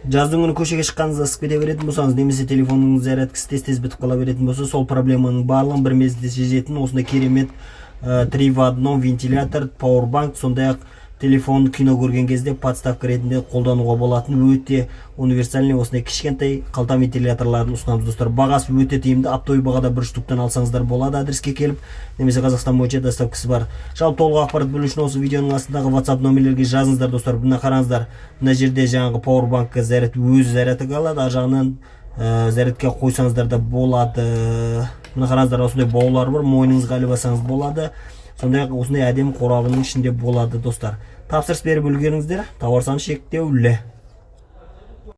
Жаздың күні көшеге шыққаныңызда ысып кете беретін болсаңыз, немесе телефоныңыз зарядкасы тез бітіп қала беретін болса, сол проблеманың барлығын бір мезгілде шешетін осындай керемет 3 в 1 вентилятор, пауэрбанк, сондай-ақ телефон кино көрген кезде подставка ретінде қолдануға болатын өте универсальный осындай кішкентай қалта вентиляторларын ұсынамыз достар. Бағасы өте тиімді, оптовый бағада бір штуктан алсаңыздар болады адреске келіп, немесе Қазақстан бойынша доставкасы бар. Жалпы толық ақпарат білу үшін осы видеоның астындағы WhatsApp номерлерге жазыңыздар достар. Мына қараңыздар, мына жерде жаңағы пауэрбанкқа заряд өз зарядты алады, ар жағынан зарядқа қойсаңыздар да болады. Мына қараңыздар, осындай баулар бар, мойныңызға іліп алсаңыз болады. Сондай-ақ осындай әдемі қорабының ішінде болады достар. Тапсырыс беріп үлгеріңіздер, тауар саны шектеулі.